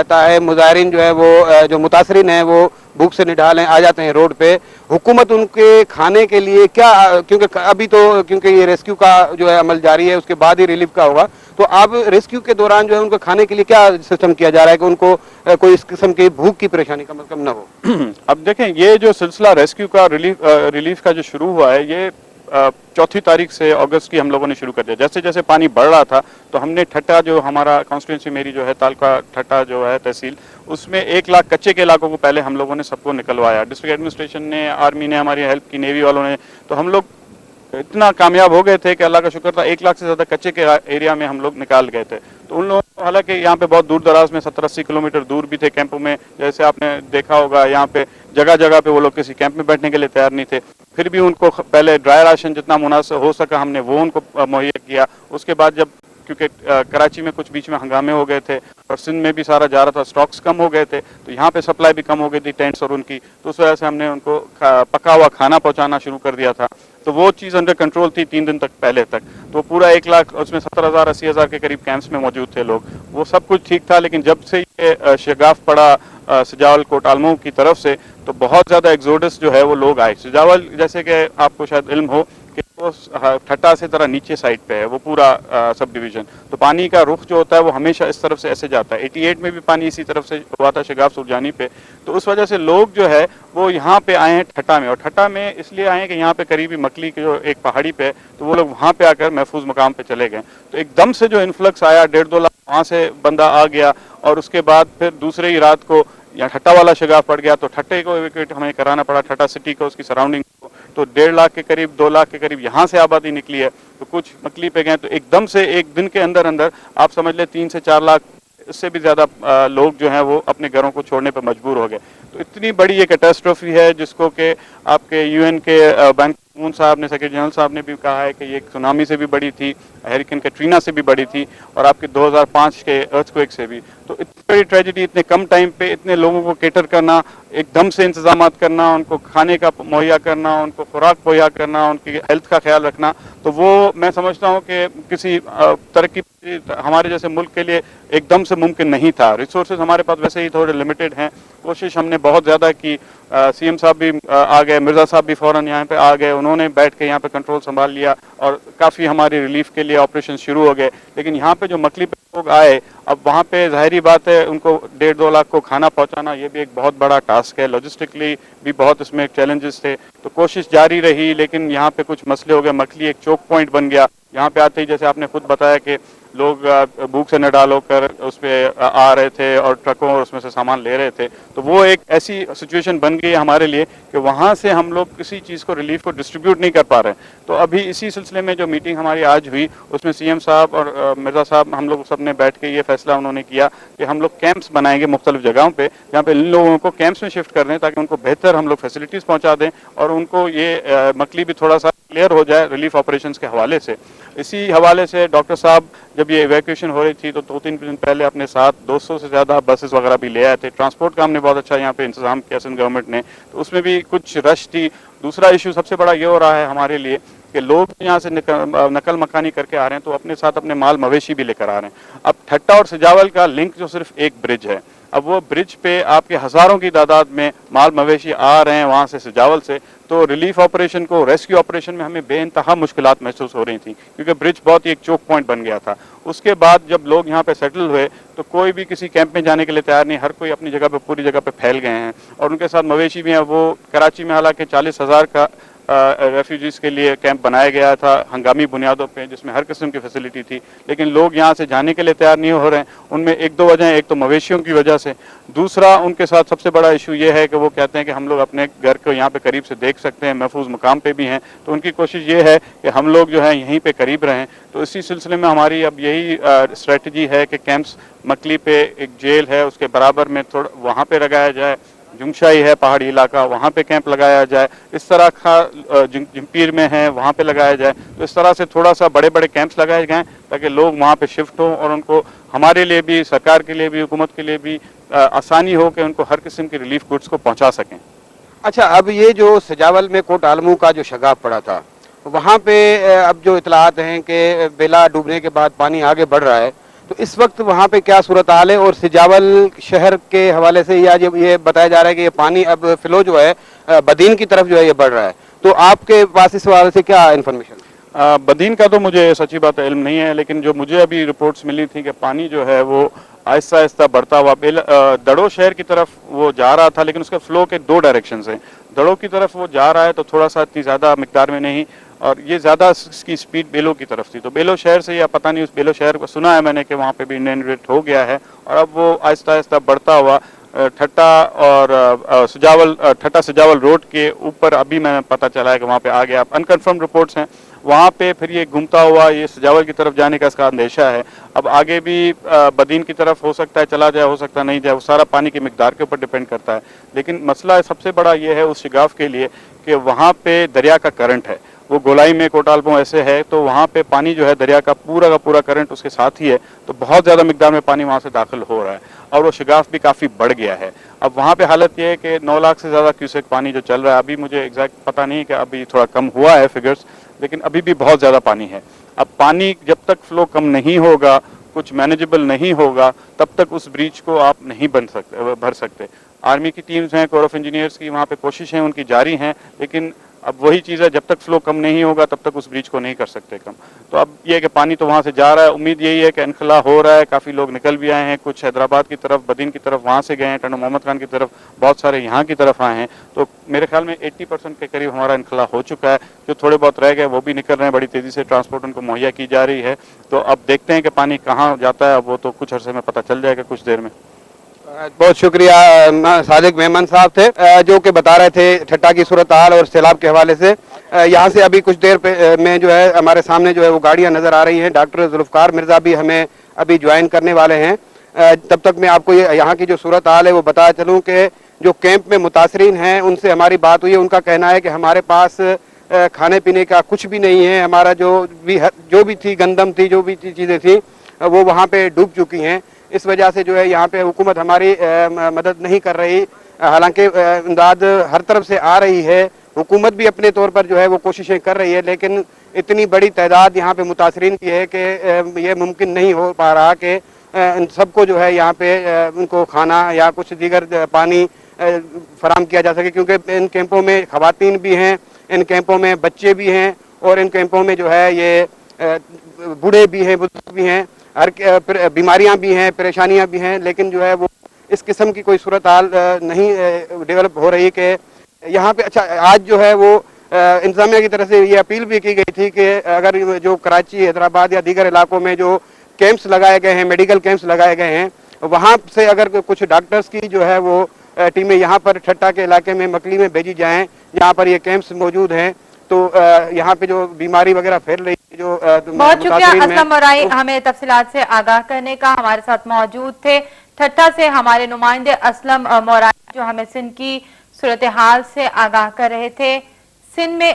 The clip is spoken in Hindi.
जाता है, मुजाहिरीन जो है वो जो मुतासरीन हैं वो भूख से निढाल हैं, आ जाते हैं रोड पे। हुकूमत उनके खाने के लिए क्या, क्योंकि अभी तो क्योंकि ये रेस्क्यू का जो है अमल जारी है, उसके बाद ही रिलीफ का होगा, तो अब रेस्क्यू के दौरान जो है उनको खाने के लिए क्या सिस्टम किया जा रहा है कि उनको कोई इस किस्म की भूख की परेशानी का मतलब न हो? अब देखें, ये जो सिलसिला रेस्क्यू का रिलीफ का जो शुरू हुआ है, ये 4 तारीख से अगस्त की हम लोगों ने शुरू कर दिया। जैसे जैसे पानी बढ़ रहा था तो हमने ठट्टा, जो हमारा कॉन्स्टिट्यूंसी मेरी जो है तालका ठट्टा जो है तहसील, उसमें 1 लाख कच्चे के इलाकों को पहले हम लोगों ने सबको निकलवाया। डिस्ट्रिक्ट एडमिनिस्ट्रेशन ने, आर्मी ने हमारी हेल्प की, नेवी वालों ने, तो हम लोग इतना कामयाब हो गए थे कि अल्लाह का शुक्र था, 1 लाख से ज्यादा कच्चे के एरिया में हम लोग निकाल गए थे। तो उन लोगों को, हालांकि यहाँ पे बहुत दूर दराज में 70-80 किलोमीटर दूर भी थे कैंपों में, जैसे आपने देखा होगा, यहाँ पे जगह जगह पे वो लोग किसी कैंप में बैठने के लिए तैयार नहीं थे, फिर भी उनको पहले ड्राई राशन जितना मुनासिब हो सका हमने वो उनको मुहैया किया। उसके बाद जब, क्योंकि कराची में कुछ बीच में हंगामे हो गए थे और सिंध में भी सारा जा रहा था, स्टॉक्स कम हो गए थे, तो यहाँ पे सप्लाई भी कम हो गई थी टेंट्स और उनकी, तो उस वजह से हमने उनको पका हुआ खाना पहुंचाना शुरू कर दिया था। तो वो चीज़ अंडर कंट्रोल थी 3 दिन तक पहले तक। तो पूरा 1 लाख, उसमें 70,000-80,000 के करीब कैंप्स में मौजूद थे लोग, वो सब कुछ ठीक था। लेकिन जब से ये शगाफ पड़ा सजावल कोट आलमों की तरफ से, तो बहुत ज़्यादा एक्सोडस जो है वो लोग आए। सजावल, जैसे कि आपको शायद इल्म हो कि वो ठट्टा से तरह नीचे साइड पे है वो पूरा सब डिवीजन, तो पानी का रुख जो होता है वो हमेशा इस तरफ से ऐसे जाता है। 88 में भी पानी इसी तरफ से हुआ था शगाफ सुरजानी पे, तो उस वजह से लोग जो है वो यहाँ पे आए हैं ठट्टा में। और ठट्टा में इसलिए आए हैं कि यहाँ पे करीबी मकली की जो एक पहाड़ी पे है, तो वो लोग वहाँ पे आकर महफूज मकाम पे चले गए। तो एकदम से जो इन्फ्लक्स आया, 1.5-2 लाख वहाँ से बंदा आ गया, और उसके बाद फिर दूसरे ही रात को यहाँ ठट्टा वाला शगाफ पड़ गया, तो ठट्टे को एवेक्यूएट हमें कराना पड़ा, ठट्टा सिटी को, उसकी सराउंडिंग को। तो 1.5 लाख के करीब, 2 लाख के करीब यहाँ से आबादी निकली है, तो कुछ मकली पे गए। तो एकदम से एक दिन के अंदर अंदर आप समझ ले 3 से 4 लाख, इससे भी ज्यादा लोग जो हैं वो अपने घरों को छोड़ने पर मजबूर हो गए। तो इतनी बड़ी ये कैटास्ट्रोफी है, जिसको कि आपके यूएन के बैन की मून साहब ने, सेक्रेटरी जनरल साहब ने भी कहा है कि ये सुनामी से भी बड़ी थी, हरिकेन कैटरीना से भी बड़ी थी, और आपके 2005 के अर्थक्वेक से भी। तो इतनी बड़ी ट्रेजेडी इतने कम टाइम पे इतने लोगों को केटर करना, एकदम से इंतजाम करना, उनको खाने का मुहैया करना, उनको खुराक मुहैया करना, उनकी हेल्थ का ख्याल रखना, तो वो मैं समझता हूँ कि किसी तरक्की हमारे जैसे मुल्क के लिए एकदम से मुमकिन नहीं था। रिसोर्सेज हमारे पास वैसे ही थोड़े लिमिटेड हैं, कोशिश हमने बहुत ज़्यादा की। सीएम साहब भी आ गए, मिर्ज़ा साहब भी फ़ौरन यहाँ पे आ गए, उन्होंने बैठ के यहाँ पे कंट्रोल संभाल लिया और काफ़ी हमारी रिलीफ के लिए ऑपरेशन शुरू हो गए। लेकिन यहाँ पे जो मकली पे लोग आए, अब वहाँ पे ज़ाहिरी बात है उनको 1.5-2 लाख को खाना पहुँचाना, ये भी एक बहुत बड़ा टास्क है, लॉजिस्टिकली भी बहुत इसमें चैलेंजेस थे। तो कोशिश जारी रही, लेकिन यहाँ पे कुछ मसले हो गए। मकली एक चोक पॉइंट बन गया। यहाँ पे आते ही, जैसे आपने खुद बताया कि लोग भूख से निढाल होकर उस पर आ रहे थे और ट्रकों और उसमें से सामान ले रहे थे, तो वो एक ऐसी सिचुएशन बन गई है हमारे लिए कि वहाँ से हम लोग किसी चीज़ को, रिलीफ को डिस्ट्रीब्यूट नहीं कर पा रहे। तो अभी इसी सिलसिले में जो मीटिंग हमारी आज हुई, उसमें सीएम साहब और मिर्ज़ा साहब, हम लोग सब ने बैठ के ये फैसला उन्होंने किया कि हम लोग कैंप्स बनाएंगे मुख्तलिफ जगहों पे, जहाँ पे इन लोगों को कैंप्स में शिफ्ट कर दें, ताकि उनको बेहतर हम लोग फैसिलिटीज़ पहुँचा दें और उनको ये मकली भी थोड़ा सा क्लियर हो जाए रिलीफ ऑपरेशंस के हवाले से। इसी हवाले से डॉक्टर साहब जब ये इवैक्यूएशन हो रही थी, तो 2-3 दिन पहले अपने साथ 200 से ज़्यादा बसेस वगैरह भी ले आए थे। ट्रांसपोर्ट का हमने बहुत अच्छा यहाँ पे इंतजाम किया सिंध गवर्नमेंट ने, तो उसमें भी कुछ रश थी। दूसरा इशू सबसे बड़ा ये हो रहा है हमारे लिए कि लोग यहाँ से नकल मकानी करके आ रहे हैं, तो अपने साथ अपने माल मवेशी भी लेकर आ रहे हैं। अब ठट्टा और सजावल का लिंक जो सिर्फ एक ब्रिज है, अब वो ब्रिज पे आपके हज़ारों की तादाद में माल मवेशी आ रहे हैं वहाँ से, सजावल से। तो रिलीफ ऑपरेशन को, रेस्क्यू ऑपरेशन में हमें बेइंतहा मुश्किलात महसूस हो रही थी, क्योंकि ब्रिज बहुत ही एक चोक पॉइंट बन गया था। उसके बाद जब लोग यहाँ पे सेटल हुए, तो कोई भी किसी कैंप में जाने के लिए तैयार नहीं, हर कोई अपनी जगह पे, पूरी जगह पे फैल गए हैं, और उनके साथ मवेशी भी हैं। वो कराची में हालांकि 40,000 का रेफ्यूजीज़ के लिए कैंप बनाया गया था हंगामी बुनियादों पे, जिसमें हर किस्म की फैसिलिटी थी, लेकिन लोग यहाँ से जाने के लिए तैयार नहीं हो रहे हैं। उनमें 1-2 वजह, एक तो मवेशियों की वजह से, दूसरा उनके साथ सबसे बड़ा इशू ये है कि वो कहते हैं कि हम लोग अपने घर को यहाँ पे करीब से देख सकते हैं, महफूज मुकाम पे भी हैं, तो उनकी कोशिश ये है कि हम लोग जो है यहीं पे करीब रहें। तो इसी सिलसिले में हमारी अब यही स्ट्रेटजी है कि कैंप्स मकली पे एक जेल है, उसके बराबर में थोड़ा वहाँ पे लगाया जाए, जुंगशाई है पहाड़ी इलाका, वहाँ पे कैंप लगाया जाए, इस तरह का जिम्पीर में है वहाँ पे लगाया जाए। तो इस तरह से थोड़ा सा बड़े बड़े कैंप्स लगाए जाएँ, ताकि लोग वहाँ पे शिफ्ट हों और उनको, हमारे लिए भी, सरकार के लिए भी, हुकूमत के लिए भी आसानी हो कि उनको हर किस्म की रिलीफ गुड्स को पहुँचा सकें। अच्छा, अब ये जो सजावल में कोट आलमू का जो शगाफ पड़ा था, वहाँ पे अब जो इतलात हैं कि बेला डूबने के बाद पानी आगे बढ़ रहा है, तो इस वक्त वहाँ पे क्या सूरत हाल है, और सिजावल शहर के हवाले से या जब ये बताया जा रहा है कि ये पानी अब फ्लो जो है बदीन की तरफ जो है ये बढ़ रहा है, तो आपके पास इस हवाले से क्या इन्फॉर्मेशन? बदीन का तो मुझे सच्ची बात इल्म नहीं है, लेकिन जो मुझे अभी रिपोर्ट्स मिली थी कि पानी जो है वो आहिस्ता आहिस्ता बढ़ता हुआ दड़ो शहर की तरफ वो जा रहा था, लेकिन उसका फ्लो के दो डायरेक्शन है। दड़ो की तरफ वो जा रहा है तो थोड़ा सा इतनी ज़्यादा मिकदार में नहीं, और ये ज़्यादा इसकी स्पीड बेलो की तरफ थी। तो बेलो शहर से, या पता नहीं उस बेलो शहर को सुना है मैंने कि वहाँ पे भी इनएंडेट हो गया है, और अब वो आहिस्ता आहिस्ता बढ़ता हुआ ठट्टा और ठट्टा सजावल रोड के ऊपर अभी मैं पता चला है कि वहाँ पे आ गया। अनकन्फर्म रिपोर्ट्स हैं वहाँ पे, फिर ये घूमता हुआ ये सजावल की तरफ जाने का इसका अंदेशा है। अब आगे भी बदीन की तरफ हो सकता है चला जाए, हो सकता नहीं जाए, वो सारा पानी की मिकदार के ऊपर डिपेंड करता है। लेकिन मसला सबसे बड़ा ये है उस शिगाफ के लिए कि वहाँ पे दरिया का करंट है, वो गोलाई में कोटालपों ऐसे है, तो वहाँ पे पानी जो है दरिया का पूरा करंट उसके साथ ही है, तो बहुत ज़्यादा मिकदार में पानी वहाँ से दाखिल हो रहा है, और वो शिगाफ भी काफ़ी बढ़ गया है। अब वहाँ पे हालत ये है कि 9 लाख से ज़्यादा क्यूसेक पानी जो चल रहा है, अभी मुझे एग्जैक्ट पता नहीं कि अभी थोड़ा कम हुआ है फिगर्स, लेकिन अभी भी बहुत ज़्यादा पानी है। अब पानी जब तक फ्लो कम नहीं होगा, कुछ मैनेजेबल नहीं होगा, तब तक उस ब्रीच को आप नहीं भर सकते। आर्मी की टीम्स हैं, कोर ऑफ इंजीनियर्स की वहाँ पे कोशिशें उनकी जारी हैं, लेकिन अब वही चीज़ है, जब तक फ्लो कम नहीं होगा तब तक उस ब्रिज को नहीं कर सकते कम। तो अब ये है कि पानी तो वहाँ से जा रहा है, उम्मीद यही है कि इनखला हो रहा है, काफ़ी लोग निकल भी आए हैं, कुछ हैदराबाद की तरफ, बदीन की तरफ वहाँ से गए हैं, टंडो मोहम्मद खान की तरफ, बहुत सारे यहाँ की तरफ आए हैं। तो मेरे ख्याल में 80% के करीब हमारा इनखला हो चुका है। जो थोड़े बहुत रह गए वो भी निकल रहे हैं, बड़ी तेज़ी से ट्रांसपोर्ट उनको मुहैया की जा रही है। तो अब देखते हैं कि पानी कहाँ जाता है, वो तो कुछ अरसे में पता चल जाएगा, कुछ देर में। बहुत शुक्रिया। सादिक मेमन साहब थे जो कि बता रहे थे ठट्टा की सूरत हाल और सैलाब के हवाले से। यहाँ से अभी कुछ देर में जो है हमारे सामने जो है वो गाड़ियाँ नजर आ रही हैं। डॉक्टर जुल्फकार मिर्जा भी हमें अभी ज्वाइन करने वाले हैं। तब तक मैं आपको यहाँ की जो सूरत हाल है वो बता चलूँ कि जो कैंप में मुतासरीन हैं उनसे हमारी बात हुई है। उनका कहना है कि हमारे पास खाने पीने का कुछ भी नहीं है, हमारा जो भी थी गंदम थी, जो भी चीज़ें थी वो वहाँ पे डूब चुकी हैं। इस वजह से जो है यहाँ पे हुकूमत हमारी मदद नहीं कर रही। हालांकि इमदाद हर तरफ से आ रही है, हुकूमत भी अपने तौर पर जो है वो कोशिशें कर रही है, लेकिन इतनी बड़ी तादाद यहाँ पे मुतासरीन की है कि ये मुमकिन नहीं हो पा रहा कि इन सबको जो है यहाँ पे उनको खाना या कुछ दीगर पानी फराम किया जा सके, क्योंकि इन कैंपों में खवातीन भी हैं, इन कैंपों में बच्चे भी हैं, और इन कैंपों में जो है ये बूढ़े भी हैं, बुजुर्ग भी हैं, हर बीमारियां भी हैं, परेशानियां भी हैं। लेकिन जो है वो इस किस्म की कोई सूरत हाल नहीं डेवलप हो रही कि यहाँ पे। अच्छा, आज जो है वो इंतजामिया की तरफ से ये अपील भी की गई थी कि अगर जो कराची, हैदराबाद या दीगर इलाकों में जो कैंप्स लगाए गए हैं, मेडिकल कैंप्स लगाए गए हैं, वहाँ से अगर कुछ डॉक्टर्स की जो है वो टीमें यहाँ पर ठट्टा के इलाके में, मकली में भेजी जाएँ, यहाँ पर ये कैंप्स मौजूद हैं, तो यहाँ पे जो बीमारी वगैरह फैल रही है जो बहुत शुक्रिया असलम मोराई हमें तफसीलात से आगाह करने का। हमारे साथ मौजूद थे ठट्टा से हमारे नुमाइंदे असलम मोराई जो हमें सिंध की सूरत हाल से आगाह कर रहे थे। सिंध में